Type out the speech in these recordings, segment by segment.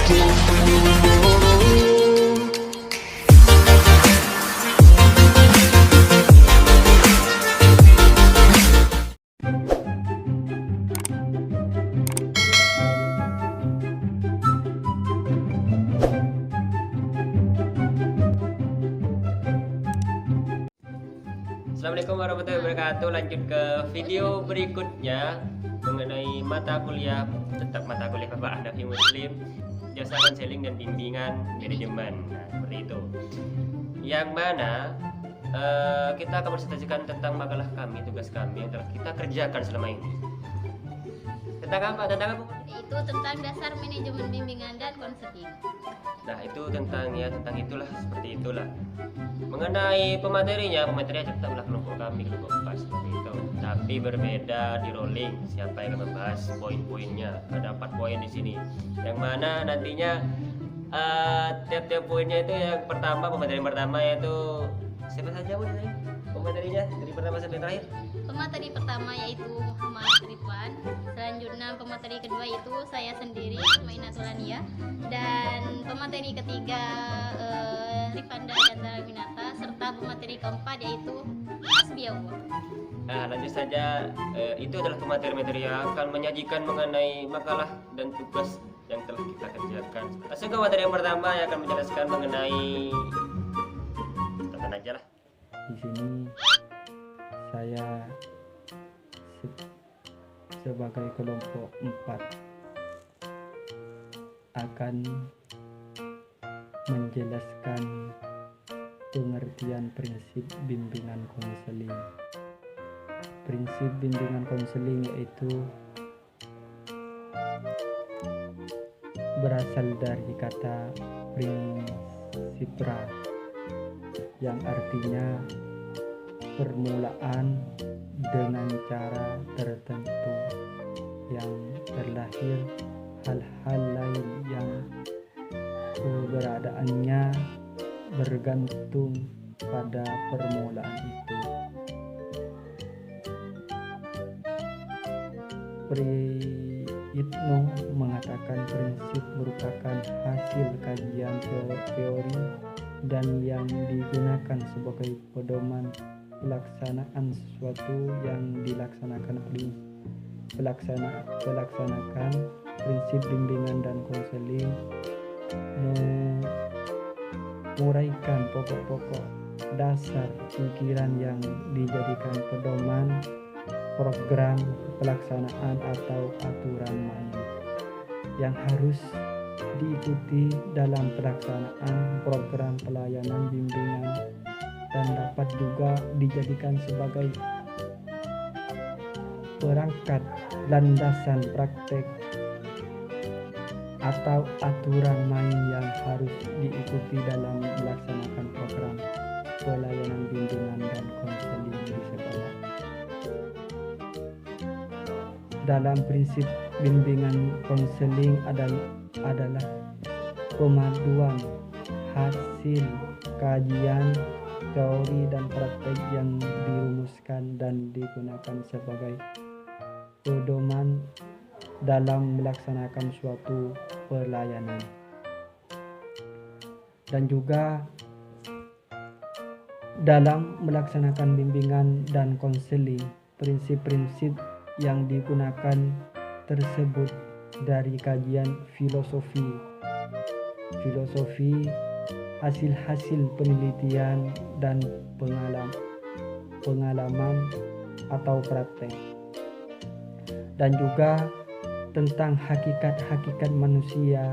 Assalamualaikum warahmatullahi wabarakatuh. Lanjut ke video berikutnya mengenai mata kuliah, tetap mata kuliah Bapak Hanafi Muslim, jasa konseling dan bimbingan manajemen. Nah, seperti itu. Yang mana kita akan presentasikan tentang makalah kami, tugas kami yang telah kita kerjakan selama ini. Tentang apa? Tentang apa? Itu tentang dasar manajemen bimbingan dan konseling. Nah, itu tentang itulah, seperti itulah. Mengenai pematerinya tetaplah kelompok kami, kelompok 4 seperti itu. Tapi berbeda di rolling, siapa yang akan membahas poin-poinnya. Ada 4 poin di sini. Yang mana nantinya tiap-tiap poinnya itu yang pertama, pemateri pertama yaitu siapa saja pematerinya dari pertama sampai terakhir. Pemateri pertama yaitu Muhammad Ridwan. Selanjutnya pemateri kedua itu saya sendiri, Mainatul Ania. Dan pemateri ketiga Rifanda Yandara Winata. Serta pemateri keempat yaitu Asbiawa. Nah, lanjut saja. Itu adalah pemateri-materi yang akan menyajikan mengenai makalah dan tugas yang telah kita kerjakan. Langsung ke materi yang pertama yang akan menjelaskan mengenai, tonton aja lah. Di sini saya sebagai kelompok 4 akan menjelaskan pengertian prinsip bimbingan konseling. Prinsip bimbingan konseling yaitu berasal dari kata prinsipra yang artinya permulaan dengan cara tertentu yang terlahir hal-hal lain yang keberadaannya bergantung pada permulaan itu. Priyitno mengatakan prinsip merupakan hasil kajian teori dan yang digunakan sebagai pedoman pelaksanaan sesuatu yang dilaksanakan pelaksanakan prinsip bimbingan dan konseling menguraikan pokok-pokok dasar pikiran yang dijadikan pedoman program pelaksanaan atau aturan main yang harus diikuti dalam pelaksanaan program pelayanan bimbingan dan dapat juga dijadikan sebagai perangkat landasan praktek atau aturan main yang harus diikuti dalam melaksanakan program pelayanan bimbingan dan konseling di sekolah. Dalam prinsip bimbingan konseling adalah pemaduan hasil kajian teori dan praktek yang dirumuskan dan digunakan sebagai pedoman dalam melaksanakan suatu pelayanan. Dan juga dalam melaksanakan bimbingan dan konseling, prinsip-prinsip yang digunakan tersebut dari kajian filosofi, hasil-hasil penelitian dan pengalaman atau praktek, dan juga tentang hakikat-hakikat manusia,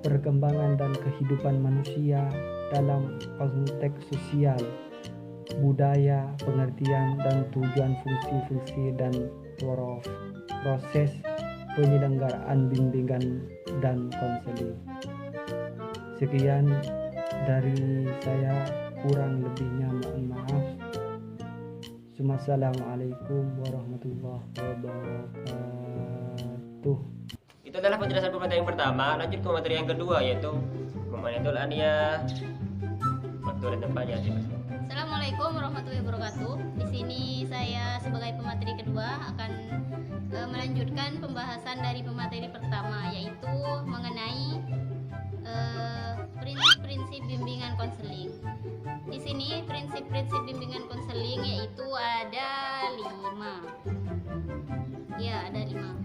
perkembangan dan kehidupan manusia dalam konteks sosial, budaya, pengertian dan tujuan fungsi-fungsi dan proses penyelenggaraan bimbingan dan konseling. Sekian dari saya, kurang lebihnya mohon maaf. Assalamualaikum warahmatullahi wabarakatuh. Itu adalah penjelasan pemateri yang pertama. Lanjut ke materi yang kedua yaitu Mainatul Ania. Waktu dan tempatnya. Assalamualaikum warahmatullahi wabarakatuh. Di sini saya sebagai pemateri kedua akan melanjutkan pembahasan dari pemateri pertama, yaitu mengenai Di sini prinsip-prinsip bimbingan konseling yaitu ada 5. Ya, ada 5.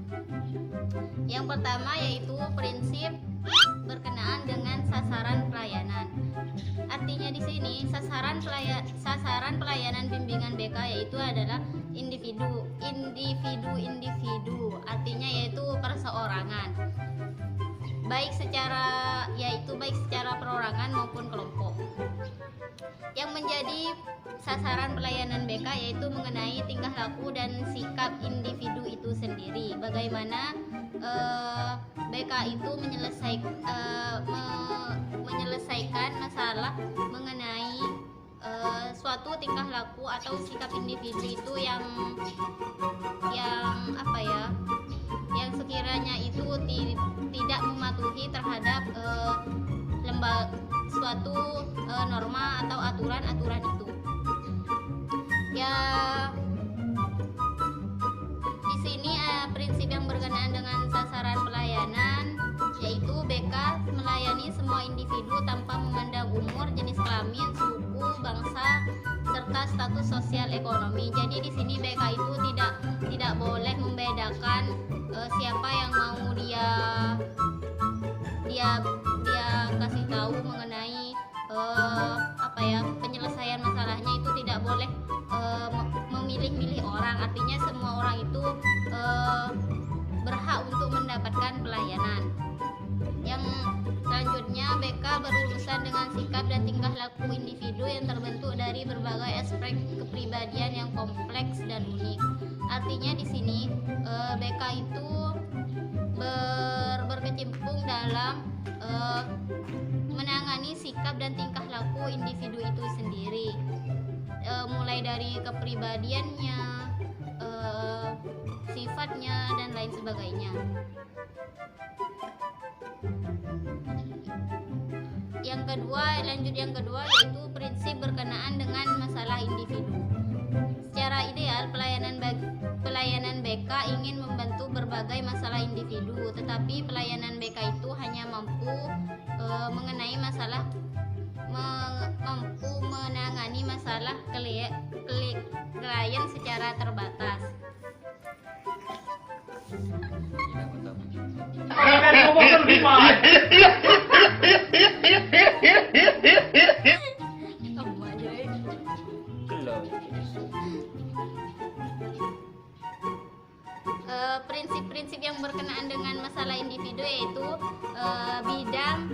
Yang pertama yaitu prinsip berkenaan dengan sasaran pelayanan. Artinya di sini sasaran pelayanan bimbingan BK yaitu adalah individu. Artinya yaitu perseorangan. Baik secara perorangan maupun kelompok. Yang menjadi sasaran pelayanan BK yaitu mengenai tingkah laku dan sikap individu itu sendiri. Bagaimana BK itu menyelesaikan masalah mengenai suatu tingkah laku atau sikap individu itu yang yang sekiranya itu tidak mematuhi terhadap suatu norma atau aturan itu. Ya, di sini prinsip yang berkenaan dengan sasaran pelayanan yaitu BK melayani semua individu tanpa memandang umur, jenis kelamin, suku, bangsa, serta status sosial ekonomi. Jadi di sini BK itu tidak boleh membedakan siapa yang mau dia kasih tahu mengenai penyelesaian masalahnya, itu tidak boleh memilih-milih orang. Artinya semua orang itu berhak untuk mendapatkan pelayanan. Yang selanjutnya BK berurusan dengan sikap dan tingkah laku individu yang terbentuk dari berbagai aspek kepribadian yang kompleks dan unik. Artinya di sini BK itu berkecimpung dalam menangani sikap dan tingkah laku individu itu sendiri, mulai dari kepribadiannya, sifatnya dan lain sebagainya. Yang kedua yaitu prinsip berkenaan dengan masalah individu. Secara ideal pelayanan BK ingin membantu berbagai masalah individu, tetapi pelayanan BK itu hanya mampu menangani masalah klien secara terbatas. Prinsip-prinsip yang berkenaan dengan masalah individu yaitu bidang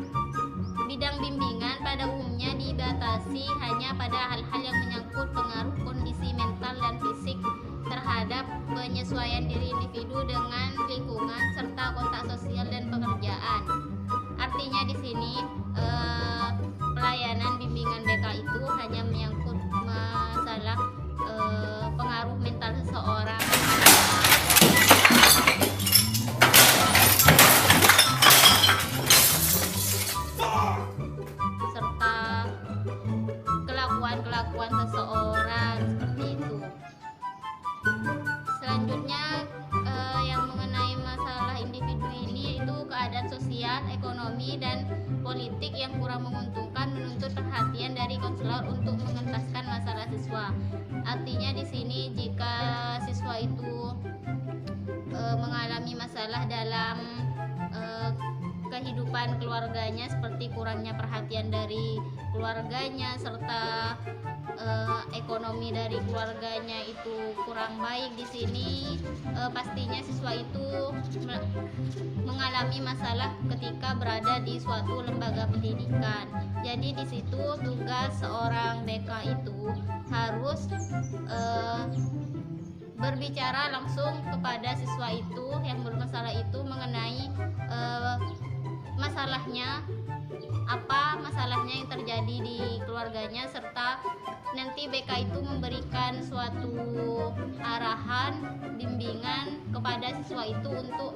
bimbingan pada umumnya dibatasi hanya pada hal-hal yang menyangkut pengaruh kondisi mental dan fisik terhadap penyesuaian diri individu dengan lingkungan serta kontak sosial dan pekerjaan. Artinya di sini pelayanan bimbingan BK itu hanya menyangkut masalah pengaruh mental seseorang serta kelakuan seseorang seperti itu. Selanjutnya yang mengenai masalah individu ini yaitu keadaan sosial, ekonomi dan politik yang kurang menguntungkan menuntut perhatian dari konselor untuk mengentaskan masalah siswa. Artinya di sini jika siswa itu mengalami masalah dalam kehidupan keluarganya seperti kurangnya perhatian dari keluarganya serta ekonomi dari keluarganya itu kurang baik, di sini pastinya siswa itu mengalami masalah ketika berada di suatu lembaga pendidikan. Jadi di situ tugas seorang BK itu harus berbicara langsung kepada siswa itu yang bermasalah itu mengenai apa masalahnya yang terjadi di keluarganya, serta nanti BK itu memberikan suatu arahan bimbingan kepada siswa itu untuk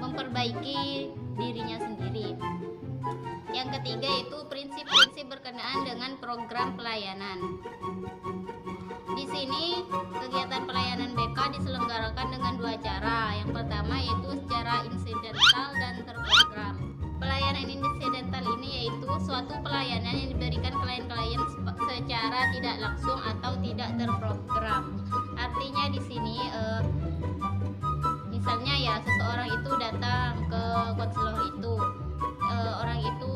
memperbaiki dirinya sendiri. Yang ketiga yaitu prinsip-prinsip berkenaan dengan program pelayanan. Di sini kegiatan pelayanan BK diselenggarakan dengan 2 cara. Yang pertama yaitu secara insidental dan terprogram. Pelayanan insidental ini yaitu suatu pelayanan yang diberikan klien-klien secara tidak langsung atau tidak terprogram. Artinya di sini misalnya ya seseorang itu datang ke konselor itu, orang itu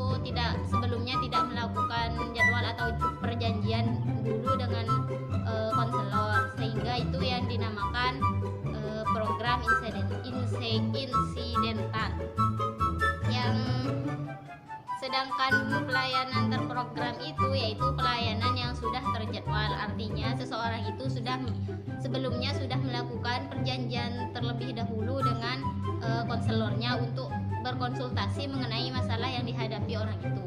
sebelumnya tidak melakukan jadwal atau perjanjian dulu dengan konselor, sehingga itu yang dinamakan program insidental. Yang sedangkan pelayanan terprogram itu yaitu pelayanan yang sudah terjadwal, artinya seseorang itu sebelumnya sudah melakukan perjanjian terlebih dahulu dengan konselornya untuk berkonsultasi mengenai masalah yang dihadapi orang itu.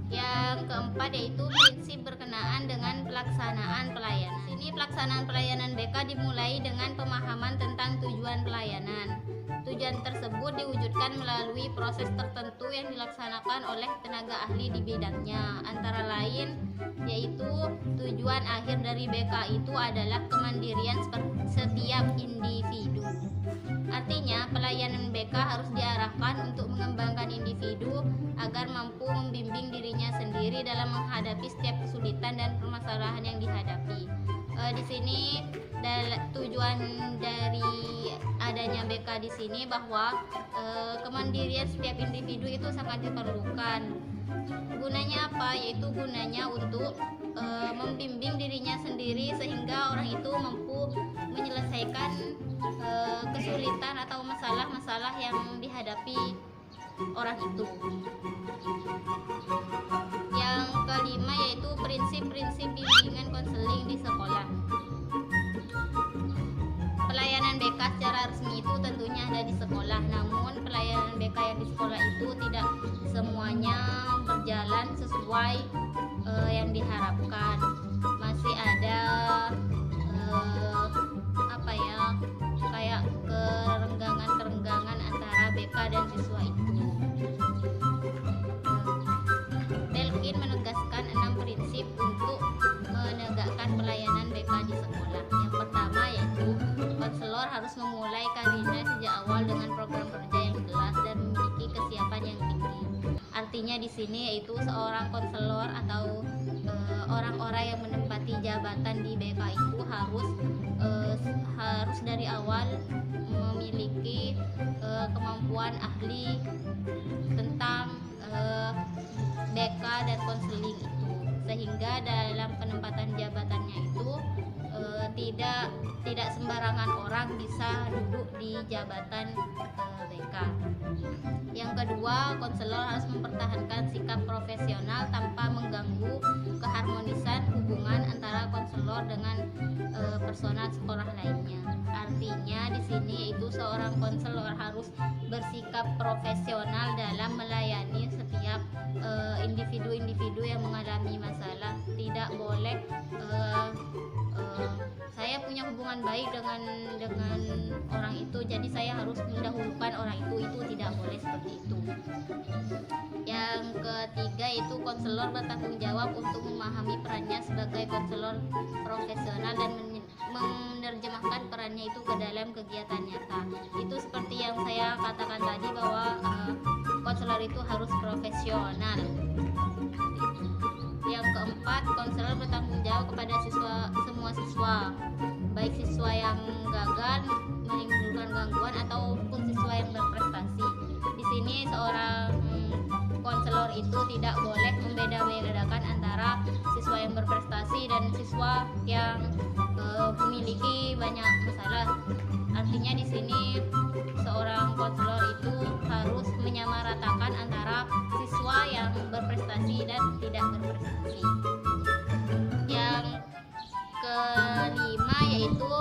Yang keempat yaitu prinsip berkenaan dengan pelaksanaan pelayanan. Ini pelaksanaan pelayanan BK dimulai dengan pemahaman tentang tujuan pelayanan. Tujuan tersebut diwujudkan melalui proses tertentu yang dilaksanakan oleh tenaga ahli di bidangnya. Antara lain yaitu tujuan akhir dari BK itu adalah kemandirian setiap individu. Artinya pelayanan BK harus diarahkan untuk mengembangkan individu agar mampu membimbing dirinya sendiri dalam menghadapi setiap kesulitan dan permasalahan yang dihadapi. Di sini tujuan dari adanya BK di sini bahwa kemandirian setiap individu itu sangat diperlukan. Gunanya apa? Yaitu gunanya untuk membimbing dirinya sendiri sehingga orang itu mampu menyelesaikan kesulitan atau masalah-masalah yang dihadapi orang itu. Yang kelima yaitu prinsip-prinsip bimbingan konseling di sekolah. Pelayanan BK secara resmi itu tentunya ada di sekolah, namun pelayanan BK yang di sekolah itu tidak semuanya berjalan sesuai yang diharapkan. Masih ada kayak kerenggangan antara BK dan siswa itu. Belkin menegaskan 6 prinsip untuk menegakkan pelayanan BK di sekolah. Yang pertama yaitu konselor harus memulai karirnya sejak awal dengan program kerja yang jelas dan memiliki kesiapan yang tinggi. Artinya di sini yaitu seorang konselor atau orang-orang yang menempati jabatan di BK itu harus dari awal memiliki kemampuan ahli tentang BK dan konseling itu, sehingga dalam penempatan jabatannya itu tidak sembarangan orang bisa duduk di jabatan BK. Yang kedua, konselor harus mempertahankan sikap profesional tanpa mengganggu keharmonisan hubungan antara konselor dengan personal sekolah lainnya. Artinya di sini itu seorang konselor harus bersikap profesional dalam melayani setiap individu-individu yang mengalami masalah. Tidak boleh saya punya hubungan baik dengan orang itu, jadi saya harus mendahulukan orang itu tidak boleh seperti itu. Yang ketiga itu konselor bertanggung jawab untuk memahami perannya sebagai konselor profesional dan menerjemahkan perannya itu ke dalam kegiatan nyata. Itu seperti yang saya katakan tadi bahwa konselor itu harus profesional. Yang keempat, konselor bertanggung jawab kepada semua siswa, baik siswa yang gagal, menimbulkan gangguan ataupun siswa yang berprestasi. Di sini seorang konselor itu tidak boleh membeda-bedakan antara siswa yang berprestasi dan siswa yang memiliki banyak masalah. Artinya di sini seorang konselor itu harus menyamaratakan antara siswa yang berprestasi dan tidak berprestasi. Yang kelima yaitu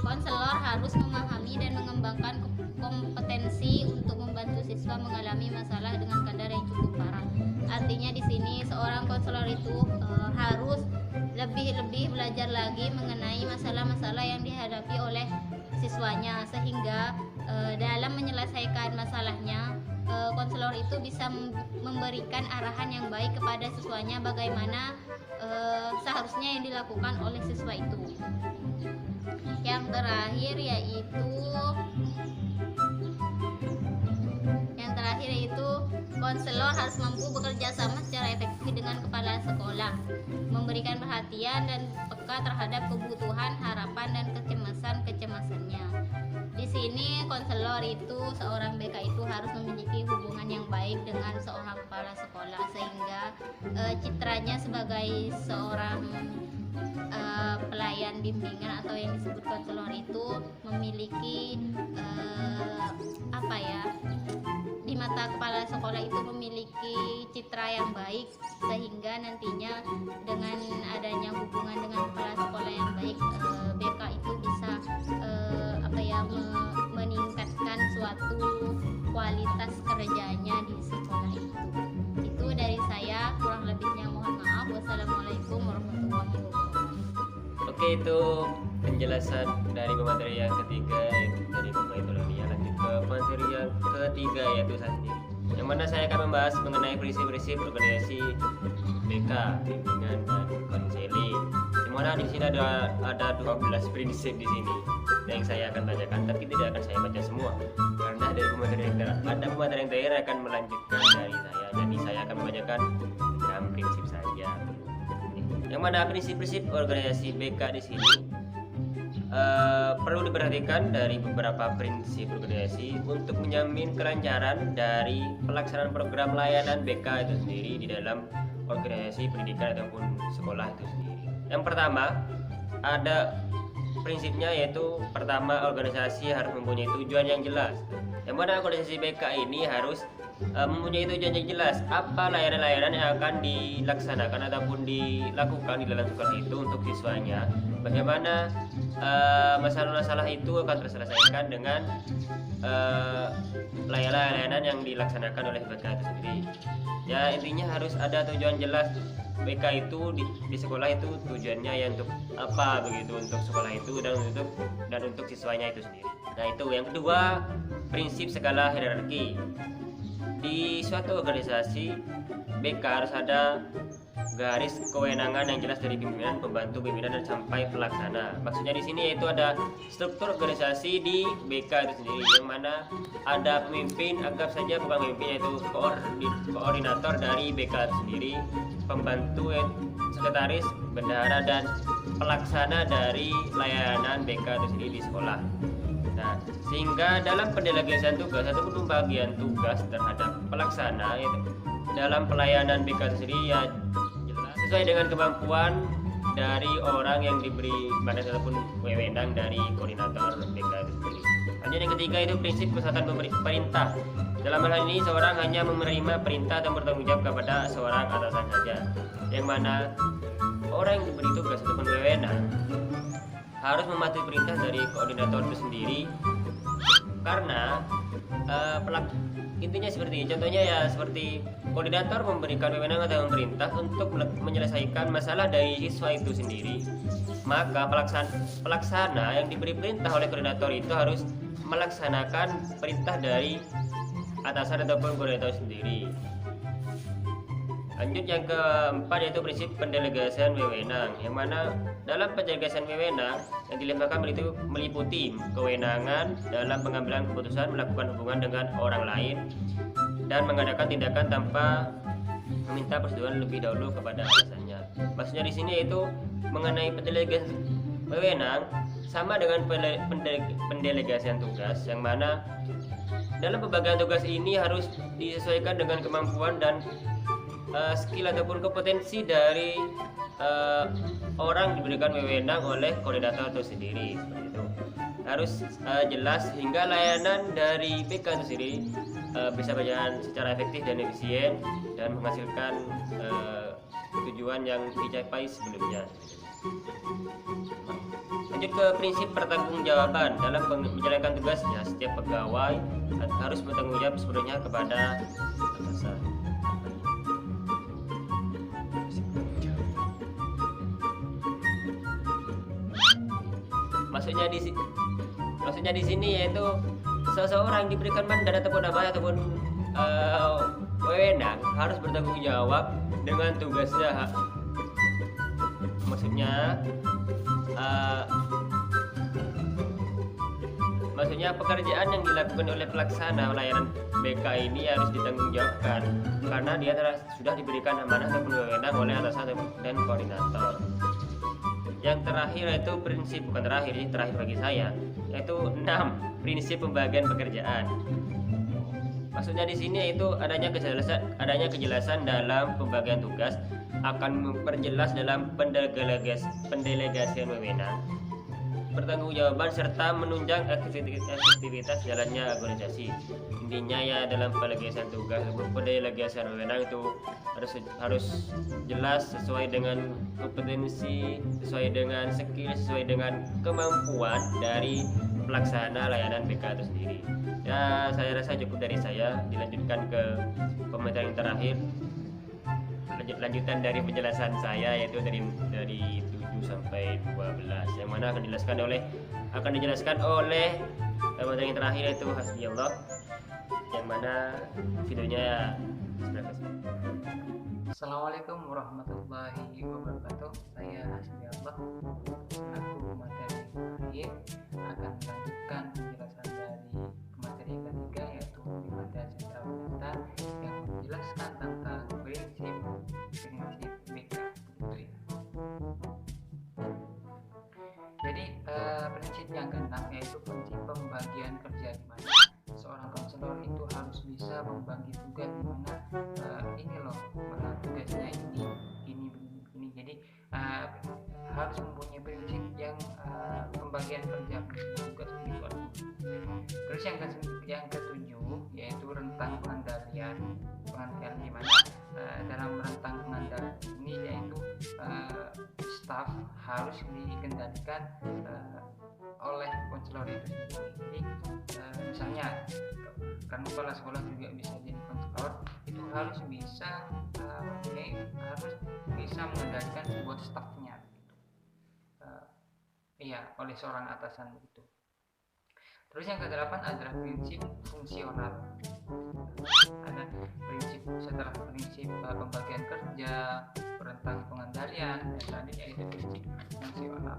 konselor harus memahami dan mengembangkan kompetensi untuk membantu siswa mengalami masalah dengan kadar yang cukup parah. Artinya di sini seorang konselor itu harus lebih belajar lagi mengenai masalah-masalah yang dihadapi oleh siswanya, sehingga dalam menyelesaikan masalahnya konselor itu bisa memberikan arahan yang baik kepada siswanya bagaimana seharusnya yang dilakukan oleh siswa itu. Yang terakhir yaitu konselor harus mampu bekerja sama secara efektif dengan kepala sekolah, memberikan perhatian dan peka terhadap kebutuhan, harapan, dan kecemasannya. Di sini konselor itu, seorang BK itu harus memiliki hubungan yang baik dengan seorang kepala sekolah sehingga citranya sebagai seorang pelayan bimbingan atau yang disebut konselor itu memiliki di mata kepala sekolah itu memiliki citra yang baik, sehingga nantinya dengan adanya hubungan dengan kepala sekolah yang baik, BK itu bisa meningkatkan suatu kualitas kerjanya di sekolah itu. Itu dari saya, kurang lebihnya mohon maaf. Wassalamualaikum warahmatullahi wabarakatuh. Oke, itu penjelasan dari pemateri yang ketiga, yaitu dari Bapak Itu Lia. Lanjut ke pemateri yang ketiga, yaitu saya sendiri, yang mana saya akan membahas mengenai prinsip-prinsip organisasi BK, bimbingan dan konseling. Dimana di sini ada 12 prinsip di sini yang saya akan bacakan, tapi tidak akan saya baca semua karena dari pemateri yang terakhir akan melanjutkan dari saya. Jadi saya akan membacakan 6 prinsip saja. Yang mana prinsip-prinsip organisasi BK di sini perlu diperhatikan dari beberapa prinsip organisasi untuk menjamin kelancaran dari pelaksanaan program layanan BK itu sendiri di dalam organisasi pendidikan ataupun sekolah itu sendiri. Yang pertama, ada prinsipnya, yaitu pertama, organisasi harus mempunyai tujuan yang jelas. Yang mana organisasi BK ini harus mempunyai tujuan yang jelas, apa layanan-layanan yang akan dilaksanakan ataupun dilakukan di dalam sekolah itu untuk siswanya, bagaimana masalah-masalah itu akan terselesaikan dengan layanan-layanan yang dilaksanakan oleh BK itu sendiri. Ya, intinya harus ada tujuan jelas. BK itu di sekolah itu tujuannya ya untuk apa begitu, untuk sekolah itu dan untuk siswanya itu sendiri. Nah, itu yang kedua, prinsip skala hierarki. Di suatu organisasi BK harus ada garis kewenangan yang jelas dari pimpinan, pembantu pimpinan, dan sampai pelaksana. Maksudnya di sini yaitu ada struktur organisasi di BK itu sendiri, yang mana ada pemimpin, anggap saja bukan pemimpin, yaitu koordinator dari BK itu sendiri, pembantu, sekretaris, bendahara, dan pelaksana dari layanan BK itu sendiri di sekolah. Nah, sehingga dalam pendelegasian tugas ataupun pembagian tugas terhadap pelaksana dalam pelayanan BK itu sendiri ya jelas sesuai dengan kemampuan dari orang yang diberi mandat ataupun wewenang dari koordinator BK itu sendiri. Lanjut yang ketiga, itu prinsip kesatuan perintah. Dalam hal ini seorang hanya menerima perintah dan bertanggung jawab kepada seorang atasan saja, yang mana orang yang diberi tugas ataupun wewenang harus mematuhi perintah dari koordinator itu sendiri, karena intinya seperti ini. Contohnya ya seperti koordinator memberikan wewenang atau perintah untuk menyelesaikan masalah dari siswa itu sendiri, maka pelaksana yang diberi perintah oleh koordinator itu harus melaksanakan perintah dari atasan ataupun koordinator sendiri. Lanjut yang keempat, yaitu prinsip pendelegasian wewenang, yang mana dalam pendelegasian wewenang yang dilimpahkan itu meliputi kewenangan dalam pengambilan keputusan, melakukan hubungan dengan orang lain, dan mengadakan tindakan tanpa meminta persetujuan lebih dahulu kepada atasannya. Maksudnya di sini yaitu mengenai pendelegasian wewenang sama dengan pendelegasian tugas, yang mana dalam pembagian tugas ini harus disesuaikan dengan kemampuan dan skill ataupun kompetensi dari orang diberikan wewenang oleh koordinator itu sendiri. Seperti itu harus jelas sehingga layanan dari BK itu sendiri bisa berjalan secara efektif dan efisien dan menghasilkan tujuan yang dicapai sebelumnya. Lanjut ke prinsip pertanggungjawaban. Dalam menjalankan tugasnya, setiap pegawai harus bertanggung jawab sepenuhnya kepada atasan. Maksudnya di sini yaitu seseorang diberikan mandat ataupun wewenang harus bertanggung jawab dengan tugasnya. Maksudnya pekerjaan yang dilakukan oleh pelaksana layanan BK ini harus ditanggungjawabkan karena dia sudah diberikan amanah ataupun wewenang oleh atasan dan koordinator. Yang terakhir yaitu prinsip, bukan terakhir, ini terakhir bagi saya, yaitu 6 prinsip pembagian pekerjaan. Maksudnya di sini yaitu adanya kejelasan dalam pembagian tugas, akan memperjelas dalam pendelegasian wewenang, pertanggungjawaban serta menunjang aktivitas jalannya organisasi. Intinya ya dalam pendelegasian tugas, pendelegasian wewenang itu harus jelas, sesuai dengan kompetensi, sesuai dengan skill, sesuai dengan kemampuan dari pelaksana layanan BK itu sendiri. Ya, saya rasa cukup dari saya. Dilanjutkan ke komentar yang terakhir. Lanjutan dari penjelasan saya yaitu dari 7 sampai 12 yang mana akan dijelaskan oleh komentar yang terakhir yaitu Hasbiyallah, yang mana videonya sebelah sini. Assalamualaikum warahmatullahi wabarakatuh. Saya Hasbiyallah selaku materi terakhir akan melanjutkan penjelasan dari materi ketiga yaitu Rifanda Citra Winata yang menjelaskan tentang prinsip BK gitu ya. Jadi prinsip yang keenam yaitu prinsip pembagian kerja, di mana seorang konselor itu harus bisa membagi tugas, di mana ini loh tugasnya ini. Jadi harus mempunyai prinsip yang pembagian kerja tugas itu. Terus yang ketujuh yaitu rentang pengendalian, di mana dalam rentang pengendalian ini yaitu staf harus dikendalikan oleh konselor itu sendiri. Jadi misalnya kan kepala sekolah juga bisa jadi konselor, itu harus bisa mengendalikan sebuah stafnya gitu. Oleh seorang atasan begitu. Terus yang kedelapan adalah prinsip fungsional. Ada prinsip setelah prinsip pembagian kerja, rentang pengendalian, dan selanjutnya itu prinsip fungsional.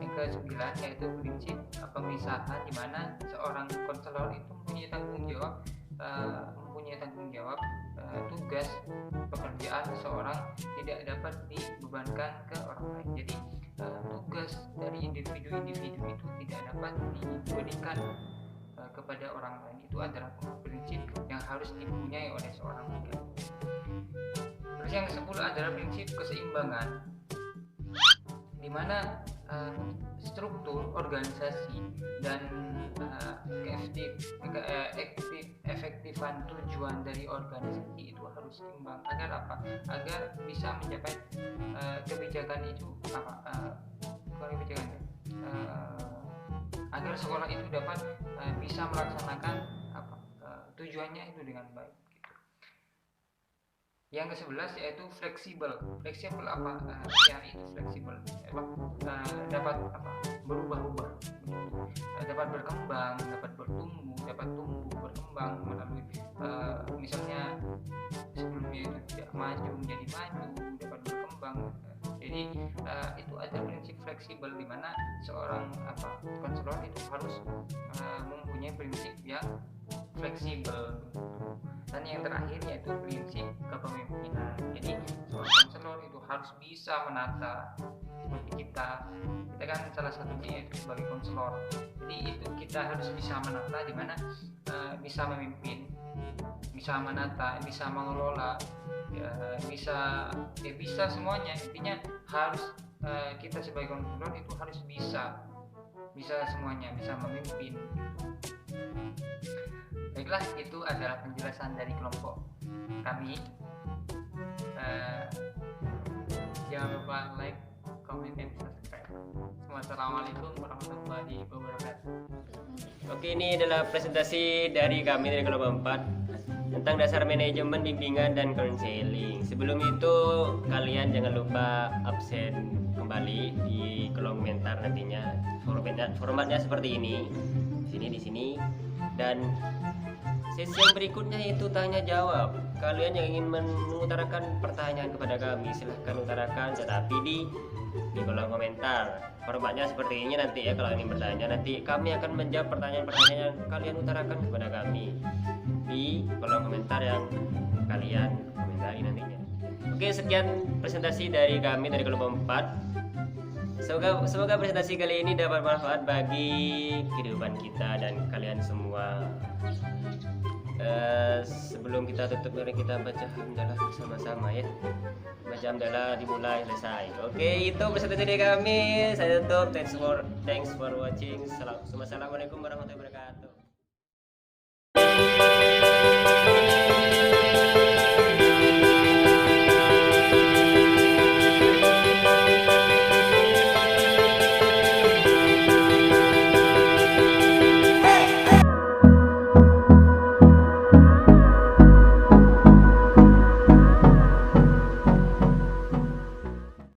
Yang ke-9 yaitu prinsip pemisahan, di mana seorang konselor itu mempunyai tanggung jawab tugas pekerjaan seseorang tidak dapat dibebankan ke orang lain. Jadi tugas dari individu-individu itu tidak dapat diberikan kepada orang lain. Itu adalah prinsip yang harus dipunyai oleh seorang pegawai. Terus yang ke-10 adalah prinsip keseimbangan, di mana struktur organisasi dan efektifan tujuan dari organisasi itu harus seimbang. Agar apa? Agar bisa mencapai kebijakan itu agar sekolah itu dapat bisa melaksanakan tujuannya itu dengan baik. Yang ke-11 yaitu fleksibel. Fleksibel apa? Itu fleksibel dapat berubah-ubah, dapat berkembang, dapat bertumbuh, dapat tumbuh berkembang melalui misalnya sebelumnya itu tidak maju menjadi maju, dapat berkembang. Jadi itu ada prinsip fleksibel, di mana seorang konselor itu harus mempunyai prinsip yang fleksibel. Dan yang terakhir yaitu prinsip kepemimpinan. Jadi seorang konselor itu harus bisa menata, seperti kita kan salah satunya yaitu sebagai konselor. Jadi itu kita harus bisa menata, di mana bisa memimpin, bisa menata, bisa mengelola, bisa semuanya. Intinya harus kita sebagai konselor itu harus bisa semuanya, bisa memimpin. Baiklah, itu adalah penjelasan dari kelompok kami. Jangan lupa like, comment, dan subscribe. Wassalamualaikum warahmatullahi wabarakatuh. Oke, ini adalah presentasi dari kami dari kelompok 4 tentang dasar manajemen, bimbingan, dan konseling. Sebelum itu kalian jangan lupa absen kembali di kolom komentar nantinya. Formatnya seperti ini. Di sini. Dan sesi yang berikutnya itu tanya jawab. Kalian yang ingin mengutarakan pertanyaan kepada kami silahkan utarakan, tetapi di kolom komentar. formatnya seperti ini nanti ya. Kalau ingin bertanya, nanti kami akan menjawab pertanyaan-pertanyaan yang kalian utarakan kepada kami di kolom komentar yang kalian komentari nantinya. Oke, sekian presentasi dari kami dari kelompok 4. Semoga presentasi kali ini dapat bermanfaat bagi kehidupan kita dan kalian semua. Sebelum kita tutup, mari kita baca hamdalah bersama-sama ya. Baca hamdalah dimulai selesai. Oke, itu presentasi dari kami. Saya tutup. Thanks for watching. Assalamualaikum warahmatullahi wabarakatuh.